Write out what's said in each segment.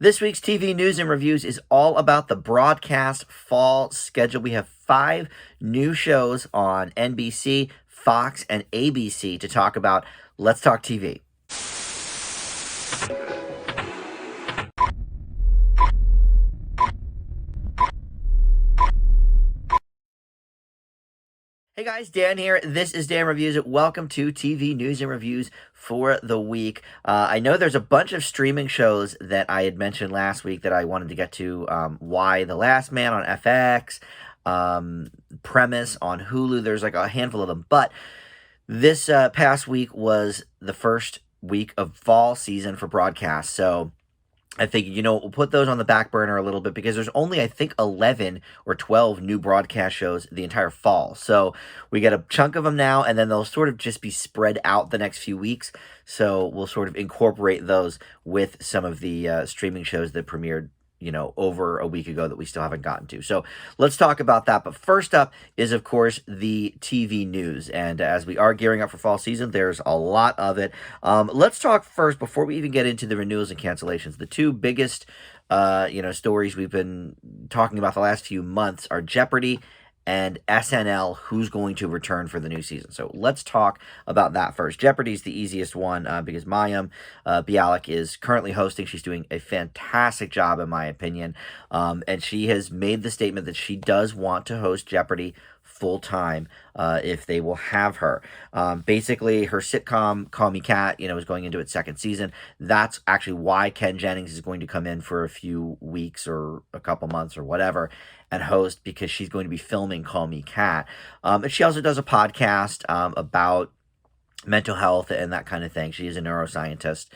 This week's TV news and reviews is all about the broadcast fall schedule. We have 5 new shows on NBC, Fox, and ABC to talk about. Let's talk TV. Hey guys, Dan here. This is Dan Reviews It. Welcome to TV News and Reviews for the week. I know there's a bunch of streaming shows that I had mentioned last week that I wanted to get to. Why the Last Man on FX, Premise on Hulu. There's like a handful of them. But this past week was the first week of fall season for broadcast. So I figured, we'll put those on the back burner a little bit because there's only, I think, 11 or 12 new broadcast shows the entire fall. So we get a chunk of them now, and then they'll sort of just be spread out the next few weeks. So we'll sort of incorporate those with some of the streaming shows that premiered over a week ago that we still haven't gotten to. So let's talk about that. But first up is, of course, the TV news. And as we are gearing up for fall season, there's a lot of it. Let's talk first, before we even get into the renewals and cancellations. The two biggest, stories we've been talking about the last few months are Jeopardy and SNL, who's going to return for the new season. So let's talk about that first. Jeopardy's the easiest one because Mayim Bialik is currently hosting. She's doing a fantastic job, in my opinion. And she has made the statement that she does want to host Jeopardy full-time if they will have her. Basically, her sitcom, Call Me Kat, is going into its second season. That's actually why Ken Jennings is going to come in for a few weeks or a couple months or whatever and host, because she's going to be filming Call Me Kat. And she also does a podcast about mental health and that kind of thing. She is a neuroscientist.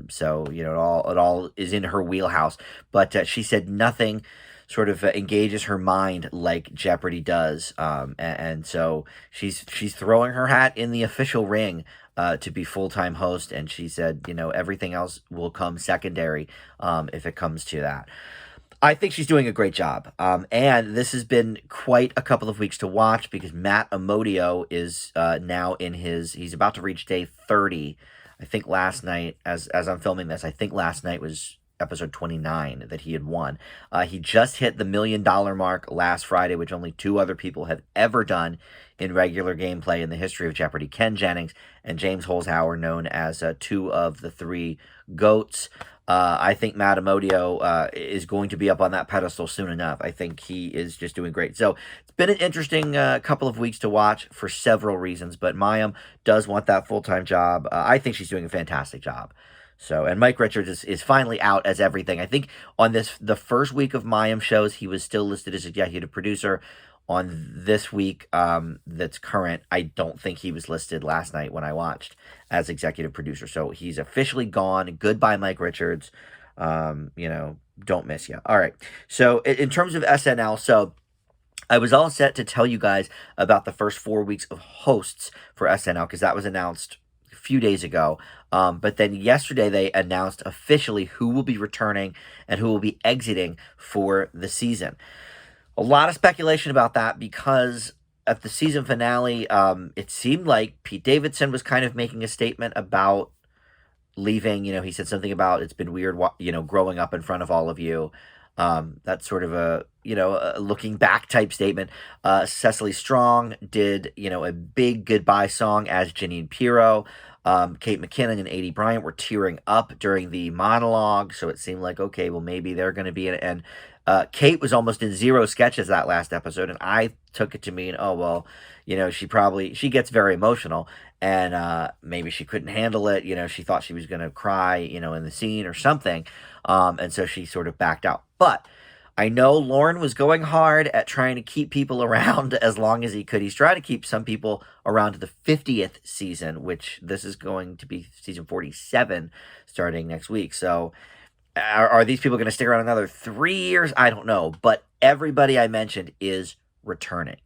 So, it all is in her wheelhouse. But she said nothing sort of engages her mind like Jeopardy does. And so she's throwing her hat in the official ring to be full-time host. And she said, everything else will come secondary if it comes to that. I think she's doing a great job. And this has been quite a couple of weeks to watch because Matt Amodio is now he's about to reach day 30. I think last night, as I'm filming this, I think last night was episode 29 that he had won. He just hit the $1 million mark last Friday, which only 2 other people have ever done in regular gameplay in the history of Jeopardy. Ken Jennings and James Holzhauer, known as 2 of the 3 GOATs. I think Matt Amodio is going to be up on that pedestal soon enough. I think he is just doing great. So it's been an interesting couple of weeks to watch for several reasons, but Mayim does want that full-time job. I think she's doing a fantastic job. So, and Mike Richards is finally out as everything. I think on the first week of Mayim shows, he was still listed as executive producer. On this week that's current, I don't think he was listed last night when I watched as executive producer. So he's officially gone. Goodbye, Mike Richards. Don't miss you. All right. So in terms of SNL, so I was all set to tell you guys about the first 4 weeks of hosts for SNL because that was announced a few days ago. But then yesterday they announced officially who will be returning and who will be exiting for the season. A lot of speculation about that because at the season finale, it seemed like Pete Davidson was kind of making a statement about leaving. He said something about it's been weird, growing up in front of all of you. That's sort of a looking back type statement. Cecily Strong did, a big goodbye song as Janine Pirro. Kate McKinnon and Adie Bryant were tearing up during the monologue. So it seemed like, okay, well, maybe they're going to be in it. And Kate was almost in 0 sketches that last episode, and I took it to mean, oh, well, she gets very emotional, and maybe she couldn't handle it. She thought she was going to cry, in the scene or something, and so she sort of backed out. But I know Lorne was going hard at trying to keep people around as long as he could. He's trying to keep some people around to the 50th season, which this is going to be season 47 starting next week. So are these people going to stick around another 3 years? I don't know. But everybody I mentioned is returning.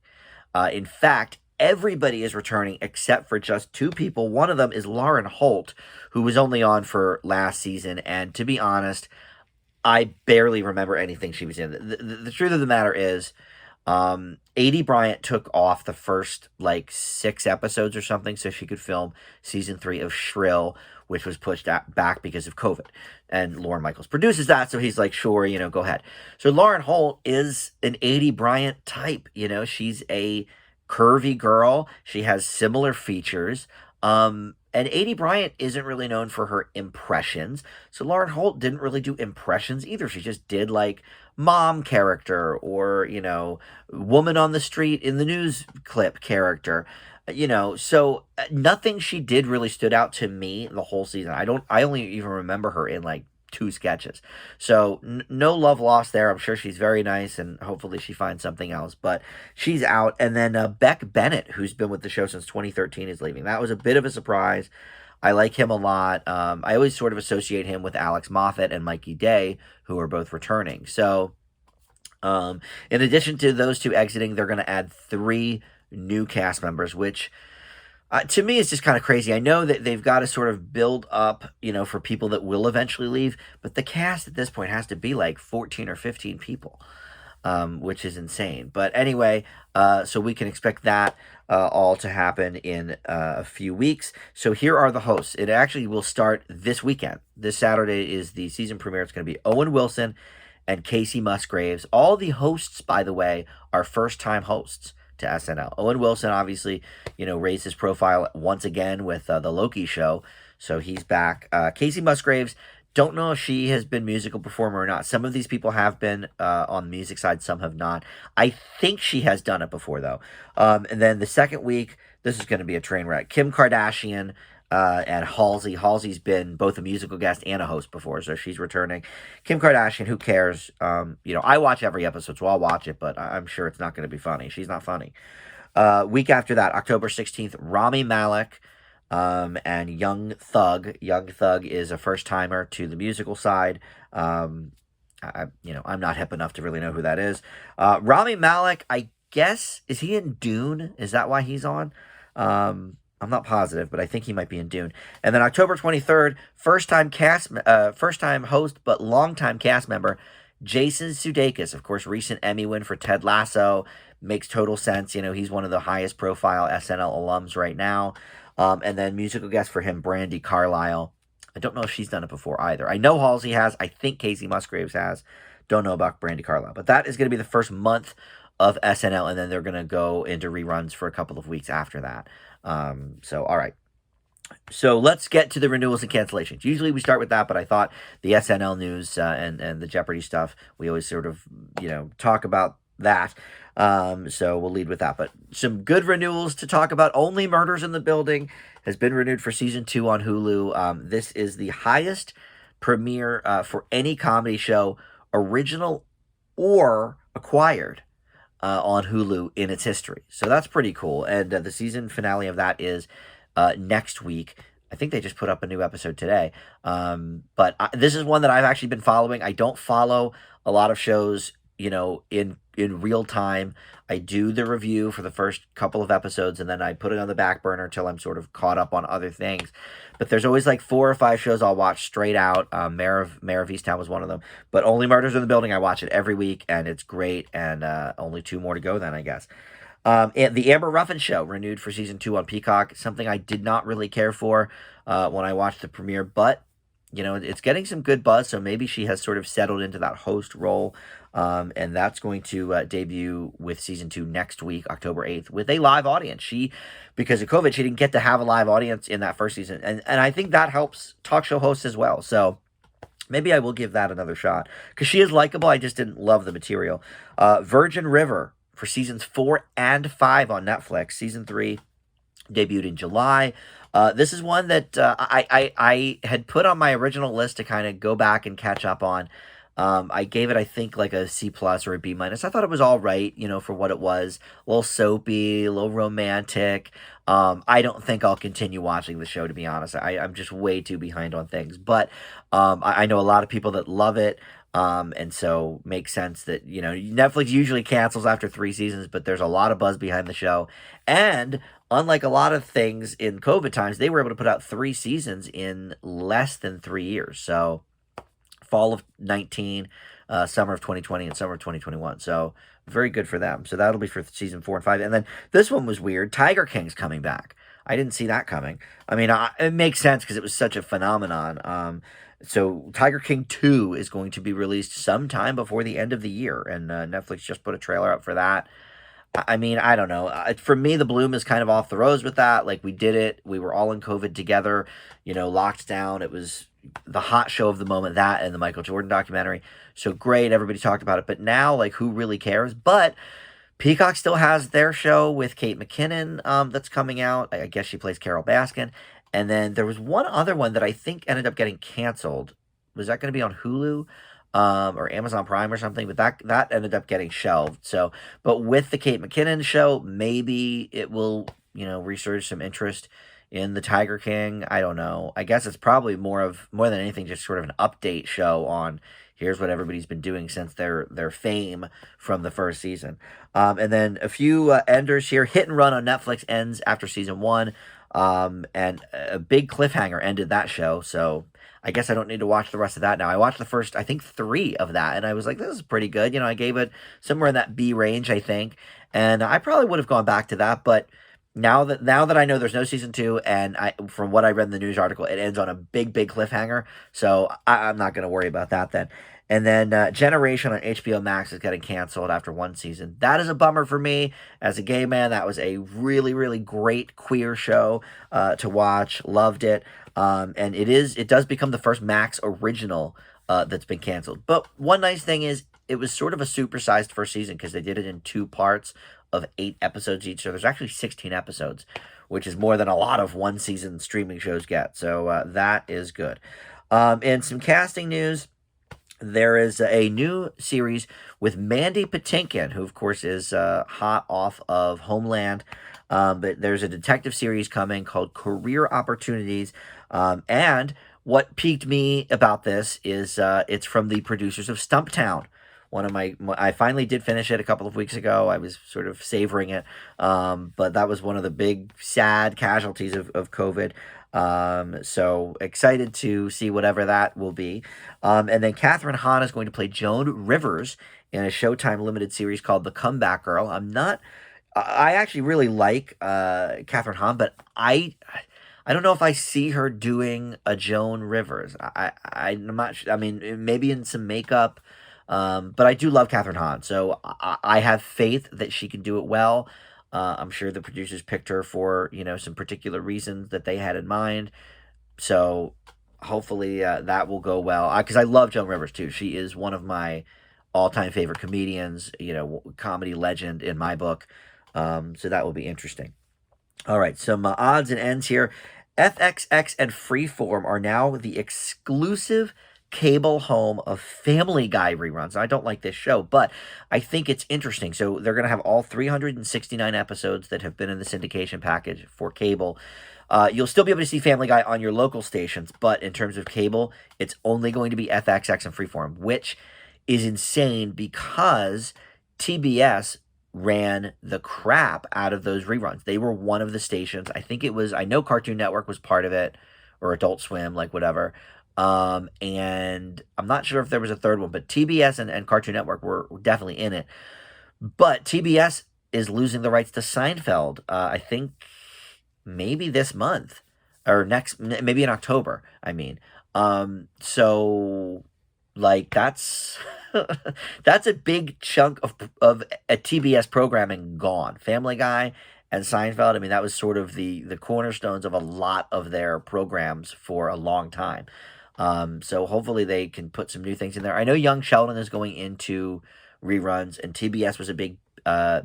In fact, everybody is returning except for just 2 people. One of them is Lauren Holt, who was only on for last season. And to be honest, I barely remember anything she was in. The truth of the matter is, A.D. Bryant took off the first like 6 episodes or something so she could film season 3 of Shrill, which was pushed back because of COVID. And Lauren Michaels produces that, so he's like, sure, go ahead. So Lauren Holt is an A.D. Bryant type. She's a curvy girl. She has similar features. And A.D. Bryant isn't really known for her impressions. So Lauren Holt didn't really do impressions either. She just did like mom character or, woman on the street in the news clip character. So nothing she did really stood out to me the whole season. I only even remember her in like 2 sketches. So no love lost there. I'm sure she's very nice and hopefully she finds something else, but she's out. And then Beck Bennett, who's been with the show since 2013, is leaving. That was a bit of a surprise. I like him a lot. I always sort of associate him with Alex Moffat and Mikey Day, who are both returning. So in addition to those 2 exiting, they're going to add 3 new cast members, which to me is just kind of crazy. I know that they've got to sort of build up, for people that will eventually leave, but the cast at this point has to be like 14 or 15 people, which is insane. But anyway, so we can expect that all to happen in a few weeks. So here are the hosts. It actually will start this weekend. This Saturday is the season premiere. It's going to be Owen Wilson and Casey Musgraves. All the hosts, by the way, are first-time hosts to SNL. Owen Wilson, obviously, raised his profile once again with the Loki show, so he's back. Casey Musgraves, don't know if she has been musical performer or not. Some of these people have been on the music side, some have not. I think she has done it before, though. And then the second week, this is going to be a train wreck. Kim Kardashian and Halsey. Halsey's been both a musical guest and a host before, so she's returning. Kim Kardashian, who cares? I watch every episode, so I'll watch it, but I'm sure it's not going to be funny. She's not funny. Week after that, October 16th, Rami Malek and Young Thug. Young Thug is a first-timer to the musical side. I'm not hip enough to really know who that is. Rami Malek, I guess, is he in Dune? Is that why he's on? I'm not positive, but I think he might be in Dune. And then October 23rd, first-time host, but long-time cast member, Jason Sudeikis. Of course, recent Emmy win for Ted Lasso. Makes total sense. He's one of the highest-profile SNL alums right now. And then musical guest for him, Brandi Carlile. I don't know if she's done it before either. I know Halsey has. I think Casey Musgraves has. Don't know about Brandi Carlile. But that is going to be the first month of SNL, and then they're going to go into reruns for a couple of weeks after that. All right. So let's get to the renewals and cancellations. Usually we start with that, but I thought the SNL news and the Jeopardy stuff, we always sort of, talk about that. So we'll lead with that. But some good renewals to talk about. Only Murders in the Building has been renewed for season 2 on Hulu. This is the highest premiere for any comedy show, original or acquired, on Hulu in its history. So that's pretty cool. And the season finale of that is next week. I think they just put up a new episode today. But this is one that I've actually been following. I don't follow a lot of shows, in real time. I do the review for the first couple of episodes, and then I put it on the back burner till I'm sort of caught up on other things. But there's always like 4 or 5 shows I'll watch straight out. Mayor of Easttown was one of them. But Only Murders in the Building, I watch it every week, and it's great. And only 2 more to go then, I guess. And the Amber Ruffin Show, renewed for season 2 on Peacock. Something I did not really care for when I watched the premiere, but it's getting some good buzz, so maybe she has sort of settled into that host role. And that's going to debut with season 2 next week, October 8th, with a live audience. Because of COVID, she didn't get to have a live audience in that first season. And I think that helps talk show hosts as well. So maybe I will give that another shot. Because she is likable, I just didn't love the material. Virgin River for seasons 4 and 5 on Netflix. Season 3 debuted in July. This is one that I had put on my original list to kind of go back and catch up on. I gave it, I think, like a C+ or a B-. I thought it was all right, for what it was. A little soapy, a little romantic. I don't think I'll continue watching the show, to be honest. I'm just way too behind on things. But I know a lot of people that love it. And so makes sense that, Netflix usually cancels after 3 seasons, but there's a lot of buzz behind the show. And unlike a lot of things in COVID times, they were able to put out 3 seasons in less than 3 years. So fall of 19, summer of 2020 and summer of 2021. So very good for them. So that'll be for season 4 and 5. And then this one was weird. Tiger King's coming back. I didn't see that coming. I mean, it makes sense because it was such a phenomenon. So Tiger King 2 is going to be released sometime before the end of the year, and Netflix just put a trailer up for that. I mean, I don't know. For me, the bloom is kind of off the rose with that. Like, we did it. We were all in COVID together, locked down. It was the hot show of the moment, that and the Michael Jordan documentary. So great. Everybody talked about it. But now, like, who really cares? But Peacock still has their show with Kate McKinnon that's coming out. I guess she plays Carol Baskin. And then there was one other one that I think ended up getting canceled. Was that going to be on Hulu? Or Amazon Prime or something, but that ended up getting shelved. So, but with the Kate McKinnon show, maybe it will, resurge some interest in the Tiger King. I don't know. I guess it's probably more than anything, just sort of an update show on here's what everybody's been doing since their fame from the first season. And then a few enders here. Hit and Run on Netflix ends after season 1. And a big cliffhanger ended that show. So I guess I don't need to watch the rest of that now. I watched the first, I think, 3 of that, and I was like, this is pretty good. I gave it somewhere in that B range, I think, and I probably would have gone back to that, but now that I know there's no season 2, and from what I read in the news article, it ends on a big, big cliffhanger, so I'm not going to worry about that then. And then Generation on HBO Max is getting canceled after 1 season. That is a bummer for me. As a gay man, that was a really, really great queer show to watch. Loved it. And it does become the first Max original that's been canceled. But one nice thing is it was sort of a supersized first season because they did it in 2 parts of 8 episodes each. So there's actually 16 episodes, which is more than a lot of 1 season streaming shows get. So that is good. And some casting news. There is a new series with Mandy Patinkin, who, of course, is hot off of Homeland. But there's a detective series coming called Career Opportunities. And what piqued me about this is it's from the producers of Stumptown. I finally did finish it a couple of weeks ago. I was sort of savoring it. But that was one of the big, sad casualties of COVID. So excited to see whatever that will be. And then Catherine Hahn is going to play Joan Rivers in a Showtime limited series called The Comeback Girl. I actually really like Catherine Hahn, but I don't know if I see her doing a Joan Rivers. I'm not sure. I mean, maybe in some makeup, but I do love Catherine Hahn, so I have faith that she can do it well. I'm sure the producers picked her for, some particular reasons that they had in mind. So hopefully that will go well. Because I love Joan Rivers, too. She is one of my all-time favorite comedians, comedy legend in my book. So that will be interesting. All right, some odds and ends here. FXX and Freeform are now the exclusive cable home of Family Guy reruns. I don't like this show, but I think it's interesting. So they're going to have all 369 episodes that have been in the syndication package for cable. You'll still be able to see Family Guy on your local stations, but in terms of cable, it's only going to be FXX and Freeform, which is insane because TBS ran the crap out of those reruns. They were one of the stations. I know Cartoon Network was part of it, or Adult Swim, like whatever. And I'm not sure if there was a third one, but TBS and Cartoon Network were definitely in it. But TBS is losing the rights to Seinfeld, I think maybe this month or maybe in October. So like that's that's a big chunk of a TBS programming gone. Family Guy and Seinfeld, that was sort of the cornerstones of a lot of their programs for a long time. So hopefully they can put some new things in there. I know Young Sheldon is going into reruns, and TBS was a big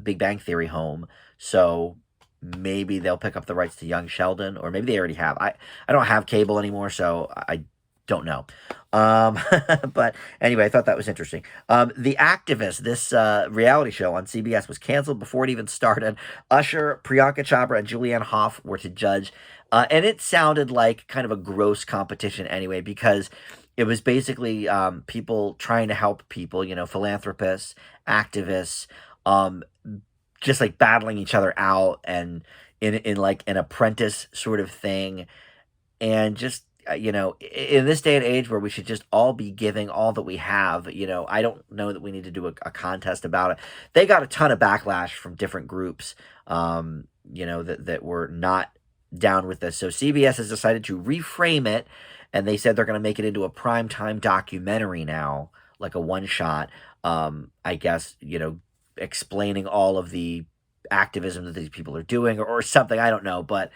Big Bang Theory home, so maybe they'll pick up the rights to Young Sheldon, or maybe they already have. I don't have cable anymore, so I don't know. But anyway, I thought that was interesting. The Activist, this reality show on CBS, was canceled before it even started. Usher, Priyanka Chopra, and Julianne Hough were to judge. And it sounded like kind of a gross competition anyway, because it was basically people trying to help people, philanthropists, activists, just like battling each other out and in like an apprentice sort of thing. And just, in this day and age where we should just all be giving all that we have, I don't know that we need to do a contest about it. They got a ton of backlash from different groups, that were not down with this. So CBS has decided to reframe it, and they said they're going to make it into a primetime documentary now, like a one shot. I guess, explaining all of the activism that these people are doing, or something. I don't know, but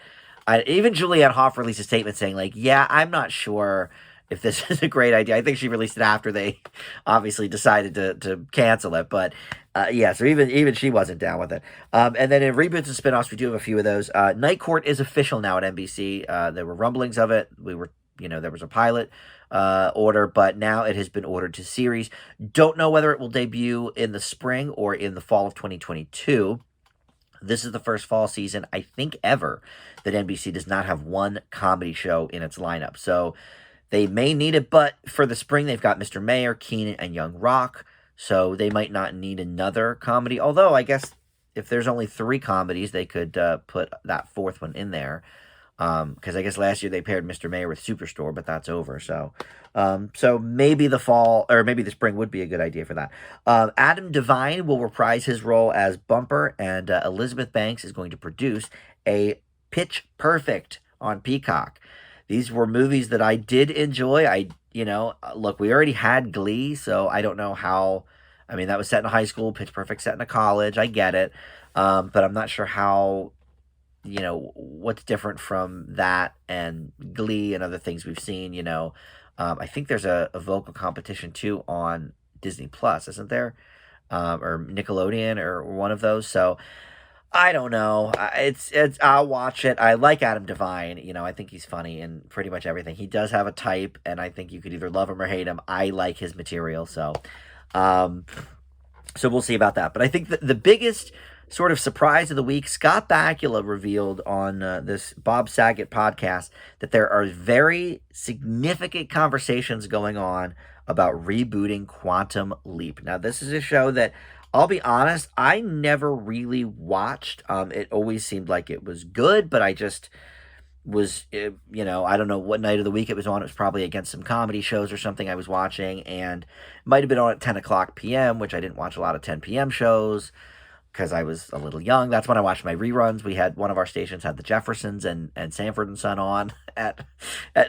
even Julianne Hough released a statement saying, like, yeah, I'm not sure if this is a great idea. I think she released it after they obviously decided to cancel it. But yeah, so even she wasn't down with it. And then in reboots and spinoffs, we do have a few of those. Night Court is official now at NBC. There were rumblings of it. There was a pilot order, but now it has been ordered to series. Don't know whether it will debut in the spring or in the fall of 2022. This is the first fall season, I think, ever that NBC does not have one comedy show in its lineup. So they may need it, but for the spring, they've got Mr. Mayor, Keenan, and Young Rock. So they might not need another comedy. Although, I guess if there's only 3 comedies, they could put that 4th one in there. Because I guess last year they paired Mr. Mayor with Superstore, but that's over. So maybe the fall or maybe the spring would be a good idea for that. Adam Devine will reprise his role as Bumper, and Elizabeth Banks is going to produce a Pitch Perfect on Peacock. These were movies that I did enjoy. Look, we already had Glee, so I don't know how. I mean, that was set in a high school. Pitch Perfect set in a college. I get it, but I'm not sure how. What's different from that and Glee and other things we've seen. I think there's a vocal competition too on Disney Plus, isn't there? Or Nickelodeon or one of those. So I don't know. It's I'll watch it. I like Adam Devine. I think he's funny in pretty much everything. He does have a type, and I think you could either love him or hate him. I like his material, um, so we'll see about that. But I think the biggest sort of surprise of the week, Scott Bakula revealed on this Bob Saget podcast that there are very significant conversations going on about rebooting Quantum Leap. Now, this is a show that, I'll be honest, I never really watched. It always seemed like it was good, but I just was, I don't know what night of the week it was on. It was probably against some comedy shows or something I was watching, and it might have been on at 10 o'clock p.m., which I didn't watch a lot of 10 p.m. shows because I was a little young. That's when I watched my reruns. We had one of our stations had the Jeffersons and Sanford and Son on at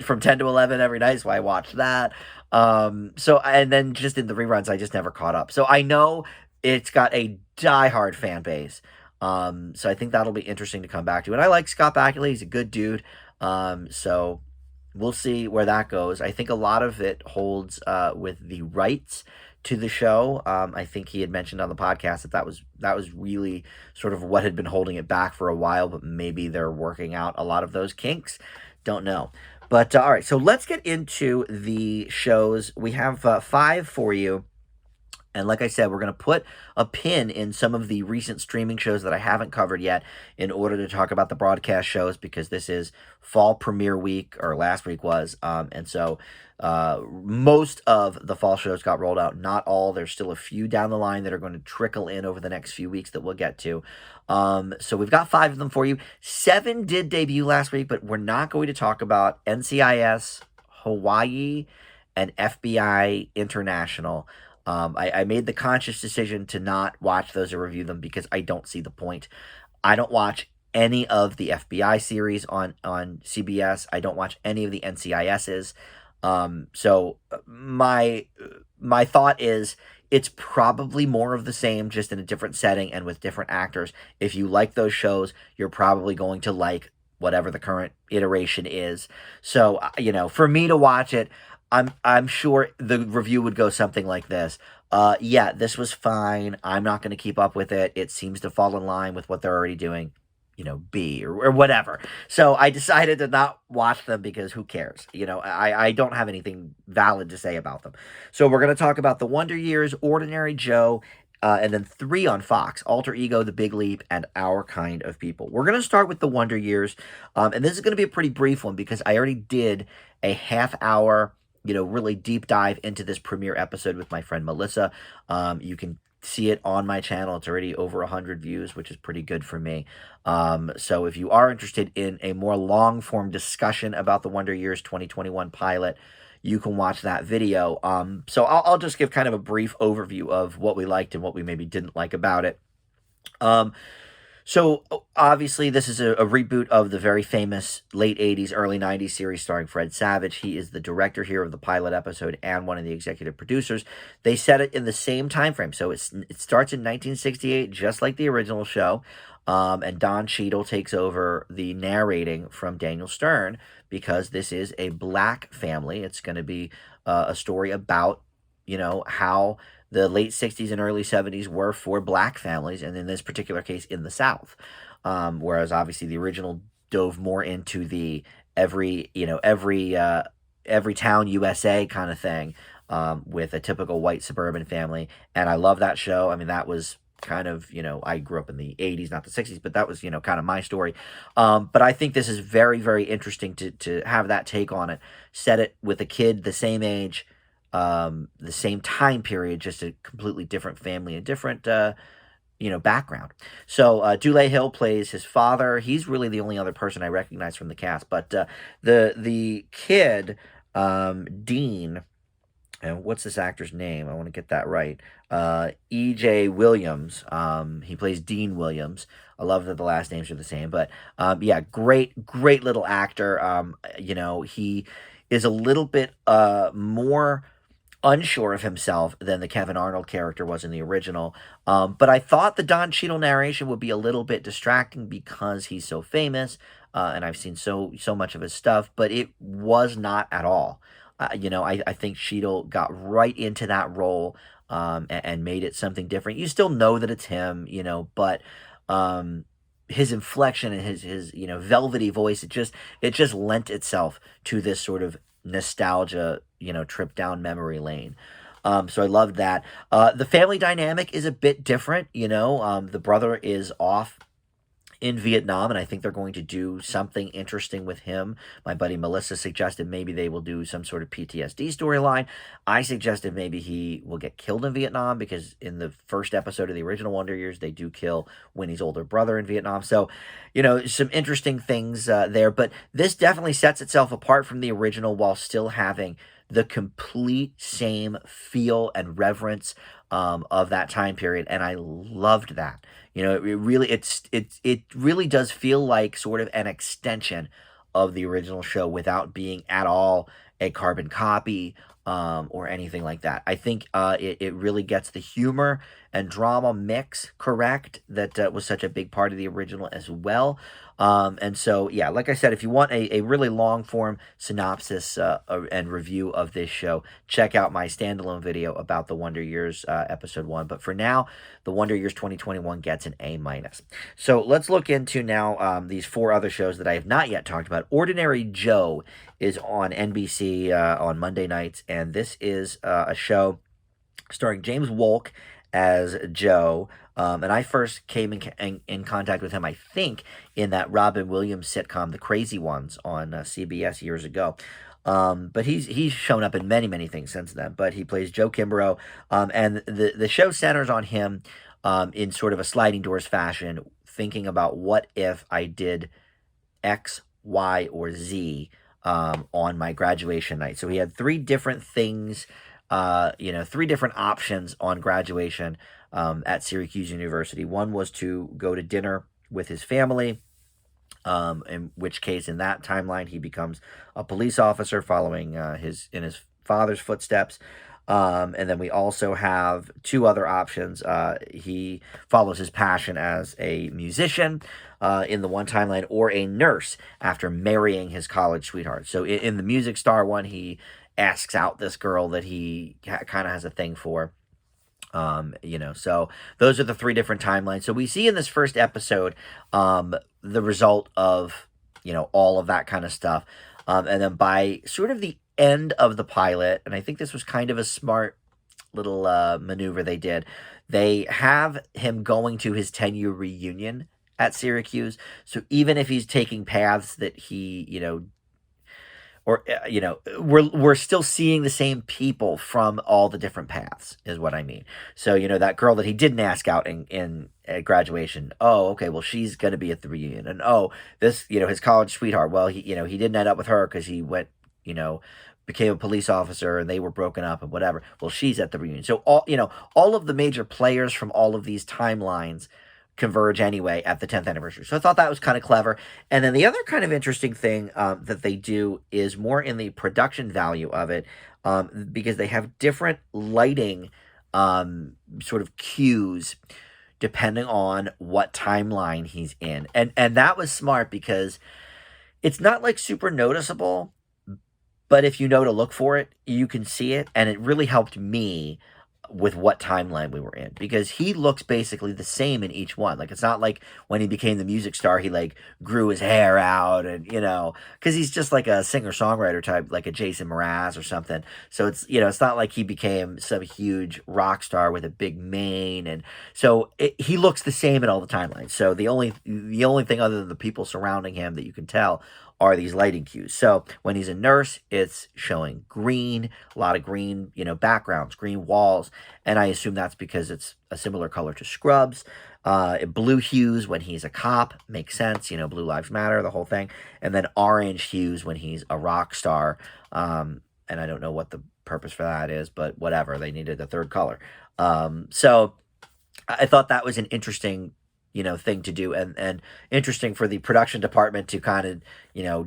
from 10 to 11 every night, so I watched that. And then just in the reruns, I just never caught up. So I know it's got a diehard fan base. So I think that'll be interesting to come back to. And I like Scott Bakula. He's a good dude. So we'll see where that goes. I think a lot of it holds with the rights to the show. I think he had mentioned on the podcast that was really sort of what had been holding it back for a while, but maybe they're working out a lot of those kinks. Don't know. But all right, so let's get into the shows. We have 5 for you. And like I said, we're going to put a pin in some of the recent streaming shows that I haven't covered yet in order to talk about the broadcast shows, because this is fall premiere week, or last week was. And so most of the fall shows got rolled out. Not all. There's still a few down the line that are going to trickle in over the next few weeks that we'll get to. So we've got 5 of them for you. 7 did debut last week, but we're not going to talk about NCIS, Hawaii, and FBI International. I made the conscious decision to not watch those or review them because I don't see the point. I don't watch any of the FBI series on CBS. I don't watch any of the NCISs. So my thought is it's probably more of the same, just in a different setting and with different actors. If you like those shows, you're probably going to like whatever the current iteration is. So, for me to watch it, I'm sure the review would go something like this. Yeah, this was fine. I'm not going to keep up with it. It seems to fall in line with what they're already doing, B or whatever. So I decided to not watch them because who cares? I don't have anything valid to say about them. So we're going to talk about The Wonder Years, Ordinary Joe, and then 3 on Fox: Alter Ego, The Big Leap, and Our Kind of People. We're going to start with The Wonder Years, and this is going to be a pretty brief one because I already did a half-hour really deep dive into this premiere episode with my friend Melissa. You can see it on my channel. It's already over 100 views, which is pretty good for me. So if you are interested in a more long-form discussion about the Wonder Years 2021 pilot, you can watch that video. So I'll just give kind of a brief overview of what we liked and what we maybe didn't like about it. So obviously, this is a reboot of the very famous late 80s, early 90s series starring Fred Savage. He is the director here of the pilot episode and one of the executive producers. They set it in the same time frame. So it starts in 1968, just like the original show. And Don Cheadle takes over the narrating from Daniel Stern because this is a black family. It's going to be a story about, how the late 60s and early 70s were for black families, and in this particular case, in the South. Whereas obviously the original dove more into the every town USA kind of thing, with a typical white suburban family. And I love that show. I mean, that was kind of, I grew up in the 80s, not the 60s, but that was, kind of my story. But I think this is very, very interesting to have that take on it. Set it with a kid the same age, the same time period, just a completely different family and different, background. So Dule Hill plays his father. He's really the only other person I recognize from the cast. But the kid, Dean, and what's this actor's name? I want to get that right. E.J. Williams. He plays Dean Williams. I love that the last names are the same. But yeah, great little actor. He is a little bit more unsure of himself than the Kevin Arnold character was in the original. But I thought the Don Cheadle narration would be a little bit distracting because he's so famous, and I've seen so much of his stuff, but it was not at all. I think Cheadle got right into that role, and made it something different. You still know that it's him, but his inflection and his velvety voice, it just lent itself to this sort of nostalgia, trip down memory lane. So I loved that. The family dynamic is a bit different. The brother is off in Vietnam, and I think they're going to do something interesting with him. My buddy Melissa suggested maybe they will do some sort of PTSD storyline. I suggested maybe he will get killed in Vietnam, because in the first episode of the original Wonder Years, they do kill Winnie's older brother in Vietnam. So, some interesting things there. But this definitely sets itself apart from the original while still having the complete same feel and reverence of that time period, and I loved that. It really does feel like sort of an extension of the original show without being at all a carbon copy, or anything like that. I think it really gets the humor and drama mix correct that was such a big part of the original as well. And so, yeah, like I said, if you want a really long-form synopsis and review of this show, check out my standalone video about the Wonder Years episode 1. But for now, the Wonder Years 2021 gets an A-. So let's look into now these 4 other shows that I have not yet talked about. Ordinary Joe is on NBC on Monday nights, and this is a show starring James Wolk as Joe. And I first came in contact with him, I think, in that Robin Williams sitcom, The Crazy Ones, on CBS years ago. But he's shown up in many things since then. But he plays Joe Kimbrough, and the show centers on him in sort of a sliding doors fashion, thinking about what if I did X, Y, or Z on my graduation night. So he had 3 different things, 3 different options on graduation at Syracuse University. One was to go to dinner with his family, in which case, in that timeline, he becomes a police officer following his father's footsteps. And then we also have 2 other options. He follows his passion as a musician in the one timeline, or a nurse after marrying his college sweetheart. So in the music star one, he asks out this girl that he kind of has a thing for. So those are the 3 different timelines. So we see in this first episode the result of, all of that kind of stuff. And then by sort of the end of the pilot, and I think this was kind of a smart little maneuver they did, they have him going to his 10-year reunion at Syracuse. So even if he's taking paths that he, or we're still seeing the same people from all the different paths is what I mean. So that girl that he didn't ask out in at graduation, oh okay, well she's going to be at the reunion. And oh, this his college sweetheart, well he didn't end up with her because he went, became a police officer and they were broken up and whatever. Well, she's at the reunion. So all of the major players from all of these timelines converge anyway at the 10th anniversary. So I thought that was kind of clever. And then the other kind of interesting thing that they do is more in the production value of it, because they have different lighting sort of cues depending on what timeline he's in. And that was smart because it's not like super noticeable, but if you know to look for it, you can see it. And it really helped me with what timeline we were in, because he looks basically the same in each one. Like, it's not like when he became the music star, he like grew his hair out and, because he's just like a singer-songwriter type, like a Jason Mraz or something. So it's, it's not like he became some huge rock star with a big mane. And so he looks the same in all the timelines. So the only thing other than the people surrounding him that you can tell are these lighting cues. So when he's a nurse, it's showing green, a lot of green, backgrounds, green walls. And I assume that's because it's a similar color to Scrubs. Blue hues when he's a cop, makes sense. Blue Lives Matter, the whole thing. And then orange hues when he's a rock star. And I don't know what the purpose for that is, but whatever. They needed a third color. So I thought that was an interesting thing to do, and interesting for the production department to kind of,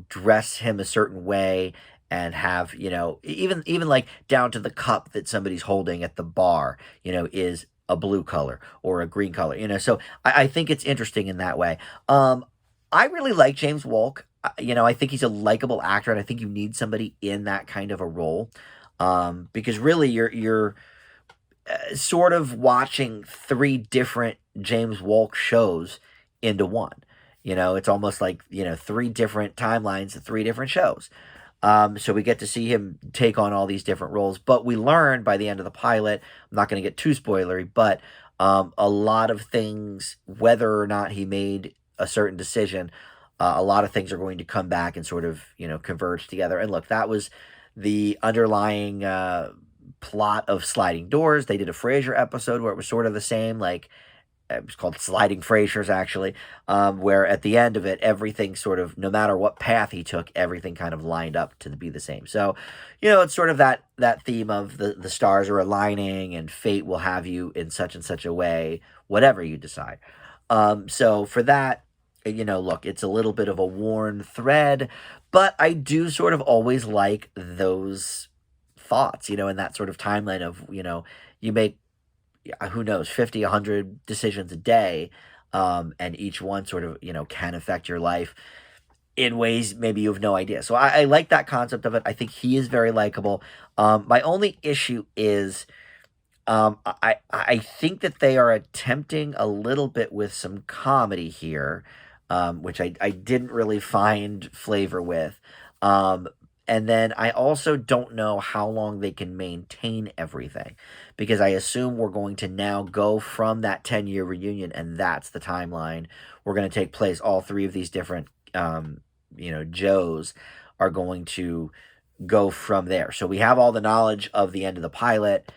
dress him a certain way and have, even like down to the cup that somebody's holding at the bar, is a blue color or a green color, so I think it's interesting in that way. I really like James Wolk. I think he's a likable actor, and I think you need somebody in that kind of a role, because really you're sort of watching three different James Wolk shows into one. It's almost like, three different timelines, three different shows. So we get to see him take on all these different roles. But we learn by the end of the pilot, I'm not going to get too spoilery, but a lot of things, whether or not he made a certain decision, a lot of things are going to come back and sort of, converge together. And look, that was the underlying plot of Sliding Doors. They did a Frasier episode where it was sort of the same, like it was called Sliding Frasiers actually, where at the end of it, everything sort of, no matter what path he took, everything kind of lined up to be the same. So, it's sort of that theme of the stars are aligning and fate will have you in such and such a way, whatever you decide. So for that, look, it's a little bit of a worn thread, but I do sort of always like those thoughts, in that sort of timeline of, you make, who knows, 50, 100 decisions a day, and each one sort of, can affect your life in ways maybe you have no idea. So I like that concept of it. I think he is very likable. My only issue is, I think that they are attempting a little bit with some comedy here, which I didn't really find flavor with. And then I also don't know how long they can maintain everything, because I assume we're going to now go from that 10-year reunion, and that's the timeline we're going to take place. All three of these different, Joes are going to go from there. So we have all the knowledge of the end of the pilot,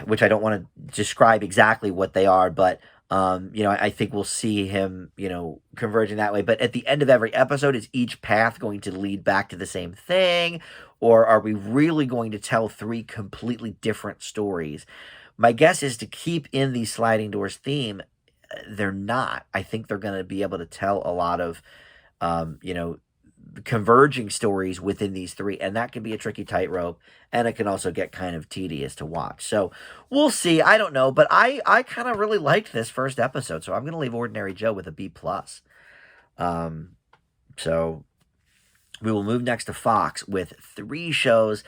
which I don't want to describe exactly what they are, but I think we'll see him, converging that way. But at the end of every episode, is each path going to lead back to the same thing? Or are we really going to tell three completely different stories? My guess is to keep in the Sliding Doors theme, they're not. I think they're going to be able to tell a lot of, converging stories within these three, and that can be a tricky tightrope, and it can also get kind of tedious to watch. So we'll see. I don't know, but I kind of really liked this first episode, so I'm going to leave Ordinary Joe with a B+. So we will move next to Fox with 3 shows.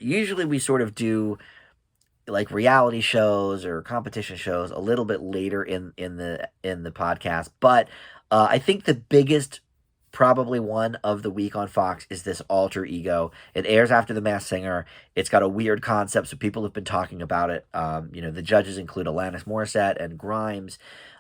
Usually we sort of do like reality shows or competition shows a little bit later in the podcast, but I think the biggest probably one of the week on Fox is this Alter Ego. It airs after The Masked Singer. It's got a weird concept, so people have been talking about it. The judges include Alanis Morissette and Grimes,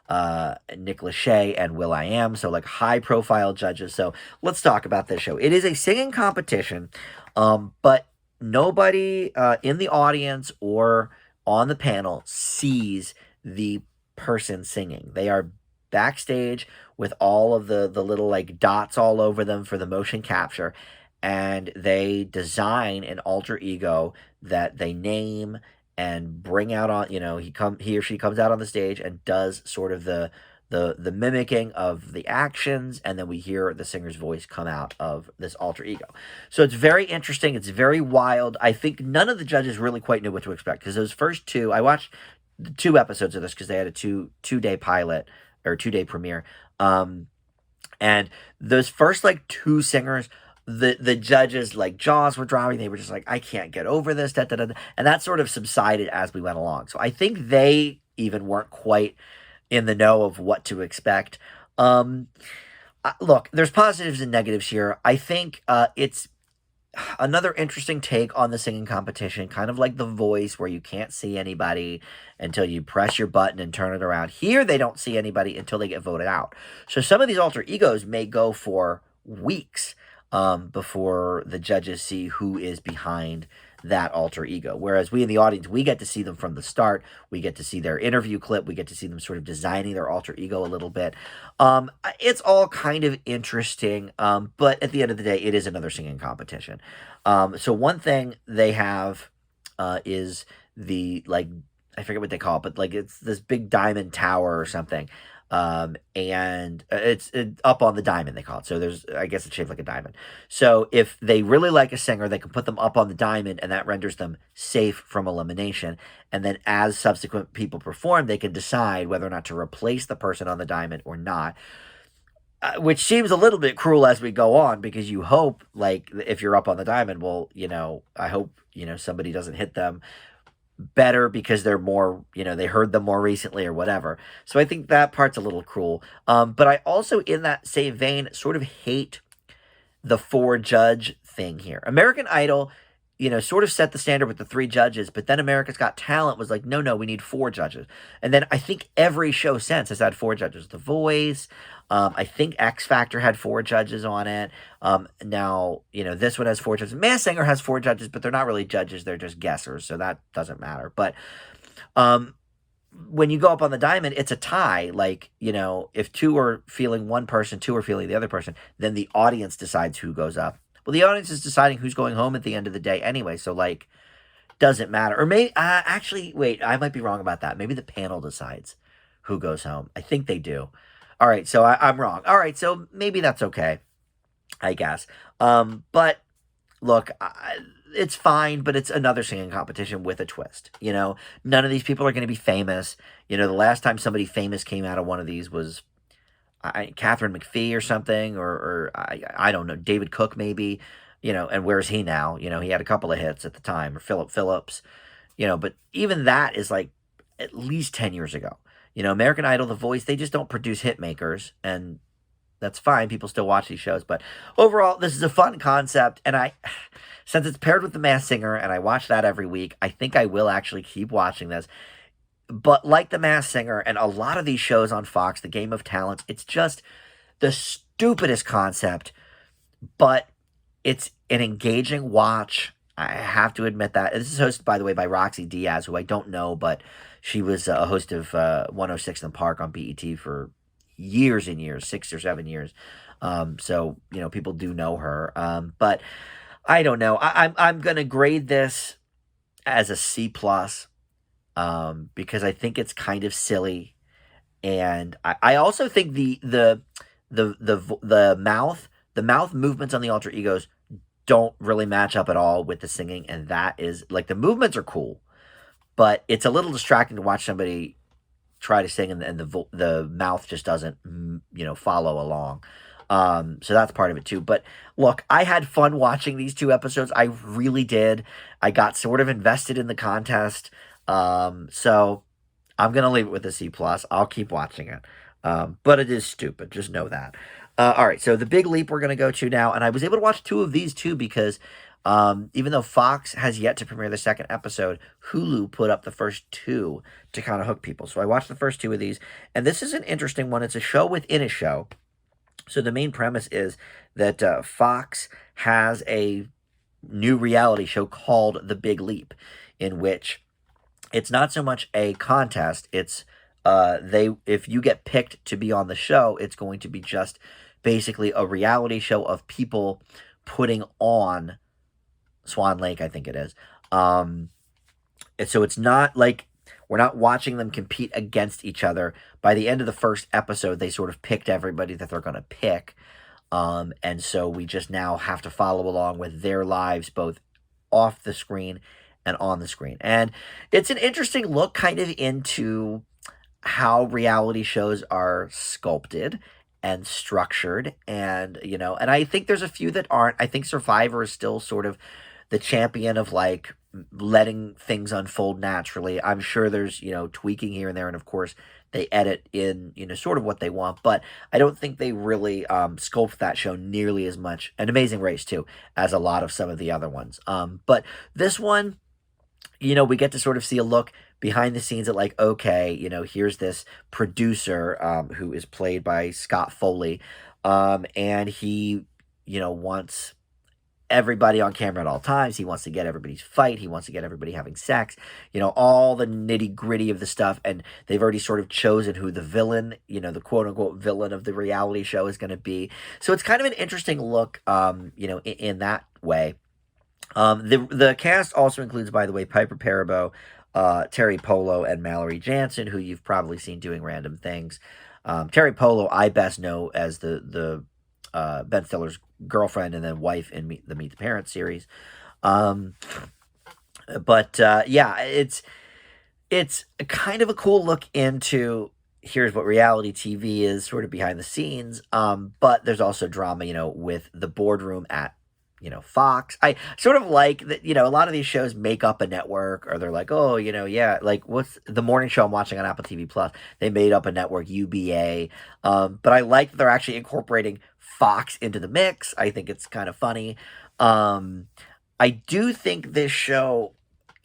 Nick Lachey and will.i.am, so like high profile judges. So let's talk about this show. It is a singing competition, but nobody in the audience or on the panel sees the person singing. They are backstage with all of the little like dots all over them for the motion capture, and they design an alter ego that they name and bring out on, he or she comes out on the stage and does sort of the mimicking of the actions, and then we hear the singer's voice come out of this alter ego. So it's very interesting. It's very wild. I think none of the judges really quite knew what to expect, because those first two, I watched the 2 episodes of this because they had a two-day pilot or 2-day premiere. And those first like 2 singers, the judges like jaws were dropping. They were just like, I can't get over this, da, da, da, da. And that sort of subsided as we went along. So I think they even weren't quite in the know of what to expect. Look, there's positives and negatives here. I think it's another interesting take on the singing competition, kind of like The Voice, where you can't see anybody until you press your button and turn it around. Here, they don't see anybody until they get voted out. So some of these alter egos may go for weeks before the judges see who is behind that alter ego. Whereas we in the audience, we get to see them from the start. We get to see their interview clip. We get to see them sort of designing their alter ego a little bit. It's all kind of interesting, but at the end of the day, it is another singing competition. So one thing they have is the, like, I forget what they call it, but like it's this big diamond tower or something. And it's up on the diamond, they call it. So I guess it's shaped like a diamond. So if they really like a singer, they can put them up on the diamond, and that renders them safe from elimination. And then as subsequent people perform, they can decide whether or not to replace the person on the diamond or not. Which seems a little bit cruel as we go on, because you hope, like, if you're up on the diamond, well, I hope, somebody doesn't hit them better because they're more, they heard them more recently or whatever. So I think that part's a little cruel. But I also, in that same vein, sort of hate the 4-judge thing here. American Idol, sort of set the standard with the 3 judges, but then America's Got Talent was like, no, we need 4 judges. And then I think every show since has had 4 judges. The Voice, I think X Factor had 4 judges on it. Now, this one has 4 judges. Masked Singer has 4 judges, but they're not really judges. They're just guessers, so that doesn't matter. But when you go up on the diamond, it's a tie. Like, if 2 are feeling one person, 2 are feeling the other person, then the audience decides who goes up. Well, the audience is deciding who's going home at the end of the day anyway, so, like, doesn't matter. Or maybe, actually, wait, I might be wrong about that. Maybe the panel decides who goes home. I think they do. All right, so I'm wrong. All right, so maybe that's okay, I guess. But, look, it's fine, but it's another singing competition with a twist. None of these people are going to be famous. The last time somebody famous came out of one of these was Catherine McPhee or something, or I don't know, David Cook maybe, and where's he now? He had a couple of hits at the time, or Philip Phillips, but even that is like at least 10 years ago. American Idol, The Voice, they just don't produce hit makers, and that's fine. People still watch these shows, but overall, this is a fun concept, and since it's paired with The Masked Singer, and I watch that every week, I think I will actually keep watching this. But like The Masked Singer and a lot of these shows on Fox, The Game of Talents, it's just the stupidest concept, but it's an engaging watch. I have to admit that. This is hosted, by the way, by Roxy Diaz, who I don't know, but she was a host of 106 in the Park on BET for years and years, 6 or 7 years. So, people do know her. But I don't know. I'm going to grade this as a C+. Because I think it's kind of silly, and I also think the mouth movements on the alter egos don't really match up at all with the singing, and that is, like, the movements are cool, but it's a little distracting to watch somebody try to sing and the mouth just doesn't follow along. So that's part of it too. But look, I had fun watching these 2 episodes. I really did. I got sort of invested in the contest. So I'm going to leave it with a C+. I'll keep watching it. But it is stupid. Just know that. All right, so the big leap we're going to go to now, and I was able to watch two of these too because even though Fox has yet to premiere the second episode, Hulu put up the first two to kind of hook people. So I watched the first two of these, and this is an interesting one. It's a show within a show. So the main premise is that Fox has a new reality show called The Big Leap, in which it's not so much a contest. It's they if you get picked to be on the show, it's going to be just basically a reality show of people putting on Swan Lake, I think it is. And so it's not like we're not watching them compete against each other. By the end of the first episode, they sort of picked everybody that they're going to pick. And so we just now have to follow along with their lives, both off the screen and on the screen. And it's an interesting look kind of into how reality shows are sculpted and structured. And, and I think there's a few that aren't. I think Survivor is still sort of the champion of like letting things unfold naturally. I'm sure there's, tweaking here and there. And of course, they edit in, sort of what they want. But I don't think they really sculpt that show nearly as much, an Amazing Race too, as a lot of some of the other ones. But this one, we get to sort of see a look behind the scenes at like, okay, here's this producer who is played by Scott Foley. And he, wants everybody on camera at all times. He wants to get everybody's fight. He wants to get everybody having sex, all the nitty gritty of the stuff. And they've already sort of chosen who the villain, the quote unquote villain of the reality show is going to be. So it's kind of an interesting look, in that way. The cast also includes, by the way, Piper Perabo, Terry Polo, and Mallory Jansen, who you've probably seen doing random things. Terry Polo, I best know as the Ben Stiller's girlfriend and then wife in the Meet the Parents series. But yeah, it's kind of a cool look into here's what reality TV is, sort of behind the scenes. But there's also drama, with the boardroom at Fox. I sort of like that, a lot of these shows make up a network, or they're like, oh, yeah, like what's the morning show I'm watching on Apple TV Plus? They made up a network, UBA. But I like that they're actually incorporating Fox into the mix. I think it's kind of funny. I do think this show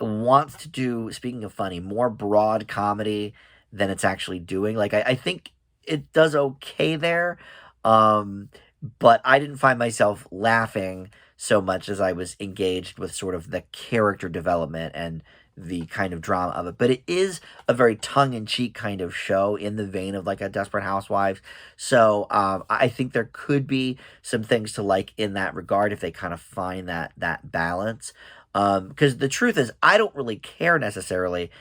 wants to do, speaking of funny, more broad comedy than it's actually doing. Like, I think it does okay there. But I didn't find myself laughing so much as I was engaged with sort of the character development and the kind of drama of it. But it is a very tongue-in-cheek kind of show in the vein of like a Desperate Housewives. So I think there could be some things to like in that regard if they kind of find that balance. Because the truth is, I don't really care necessarily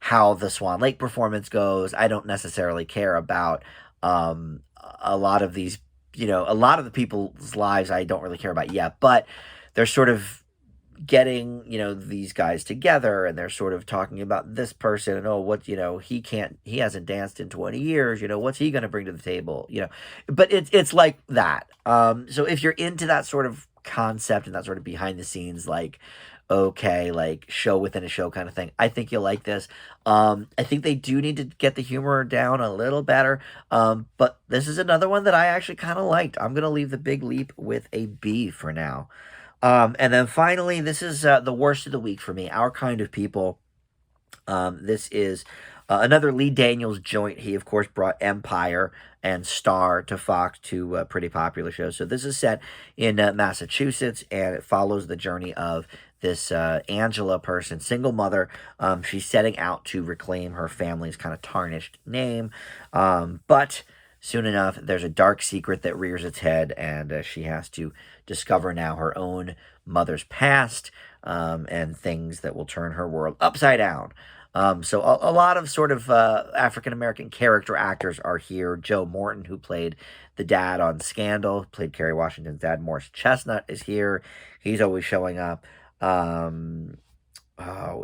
how the Swan Lake performance goes. I don't necessarily care about a lot of these, a lot of the people's lives I don't really care about yet, but they're sort of getting, these guys together and they're sort of talking about this person and, oh, what, he hasn't danced in 20 years, what's he going to bring to the table, but it's like that. So if you're into that sort of concept and that sort of behind the scenes, like, okay, like show within a show kind of thing, I think you'll like this. I think they do need to get the humor down a little better. But this is another one that I actually kind of liked. I'm going to leave The Big Leap with a B for now. And then finally, this is the worst of the week for me, Our Kind of People. This is another Lee Daniels joint. He, of course, brought Empire and Star to Fox, two pretty popular shows. So this is set in Massachusetts, and it follows the journey of this Angela person, single mother. She's setting out to reclaim her family's kind of tarnished name. But soon enough, there's a dark secret that rears its head, and she has to discover now her own mother's past and things that will turn her world upside down. So a lot of sort of African-American character actors are here. Joe Morton, who played the dad on Scandal, played Kerry Washington's dad. Morris Chestnut is here. He's always showing up.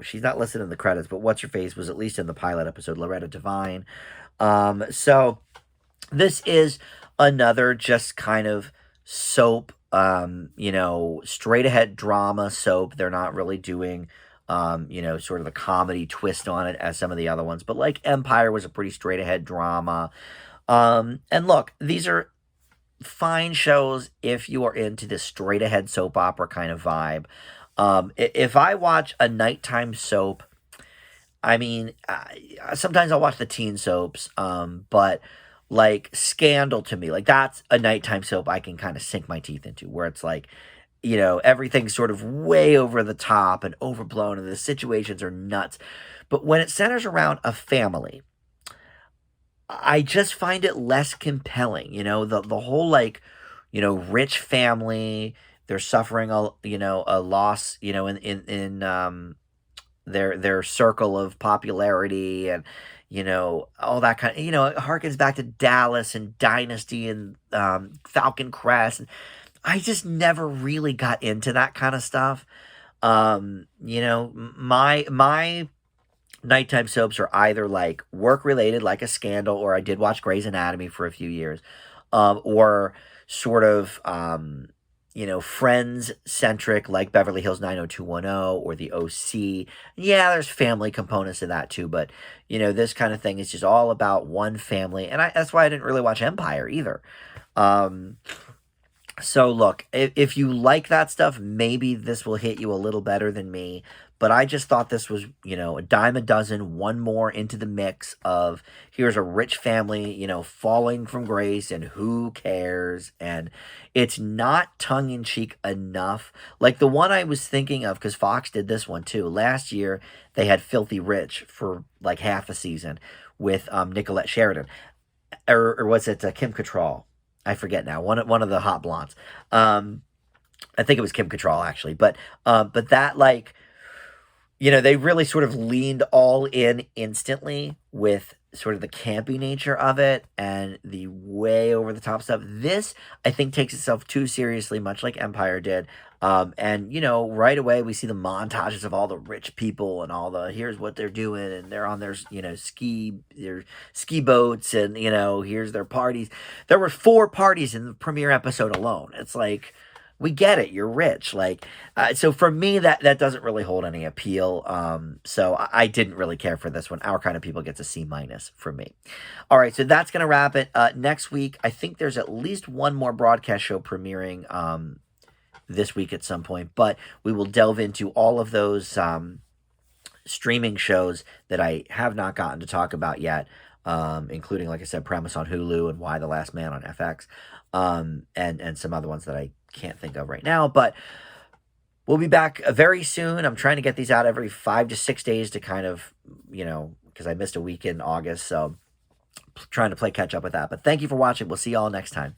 She's not listed in the credits, but What's-Her-Face was at least in the pilot episode, Loretta Devine. So this is another just kind of soap, straight ahead drama soap. They're not really doing sort of a comedy twist on it as some of the other ones. But like Empire was a pretty straight ahead drama. And look, these are fine shows if you are into this straight ahead soap opera kind of vibe. If I watch a nighttime soap, I mean, sometimes I'll watch the teen soaps, but like Scandal to me, like that's a nighttime soap I can kind of sink my teeth into, where it's like, everything's sort of way over the top and overblown, and the situations are nuts. But when it centers around a family, I just find it less compelling. The whole like, rich family, they're suffering a loss, in their circle of popularity, and all that kind of, it harkens back to Dallas and Dynasty and Falcon Crest, and I just never really got into that kind of stuff. My nighttime soaps are either like work related, like a Scandal, or I did watch Grey's Anatomy for a few years, or sort of Friends centric, like Beverly Hills 90210 or the OC. Yeah, there's family components to that too, but this kind of thing is just all about one family, and that's why I didn't really watch Empire either. Um, so look, if you like that stuff, maybe this will hit you a little better than me. But I just thought this was, a dime a dozen, one more into the mix of here's a rich family, falling from grace, and who cares? And it's not tongue in cheek enough. Like the one I was thinking of, because Fox did this one too. Last year, they had Filthy Rich for like half a season with Nicolette Sheridan. Or was it Kim Cattrall? I forget now. One of the hot blondes. I think it was Kim Cattrall actually, but that like, they really sort of leaned all in instantly with sort of the campy nature of it and the way over the top stuff. This, I think, takes itself too seriously, much like Empire did. And right away we see the montages of all the rich people and all the here's what they're doing, and they're on their ski boats, and here's their parties. There were 4 parties in the premiere episode alone. It's like, we get it, you're rich. Like, so for me, that doesn't really hold any appeal. So I didn't really care for this one. Our Kind of People gets a C- from me. All right, so that's gonna wrap it. Next week, I think there's at least one more broadcast show premiering this week at some point, but we will delve into all of those streaming shows that I have not gotten to talk about yet, including, like I said, Premise on Hulu and Why the Last Man on FX, and some other ones that I can't think of right now. But we'll be back very soon. I'm trying to get these out every 5 to 6 days to kind of, because I missed a week in August, so trying to play catch up with that. But thank you for watching. We'll see y'all next time.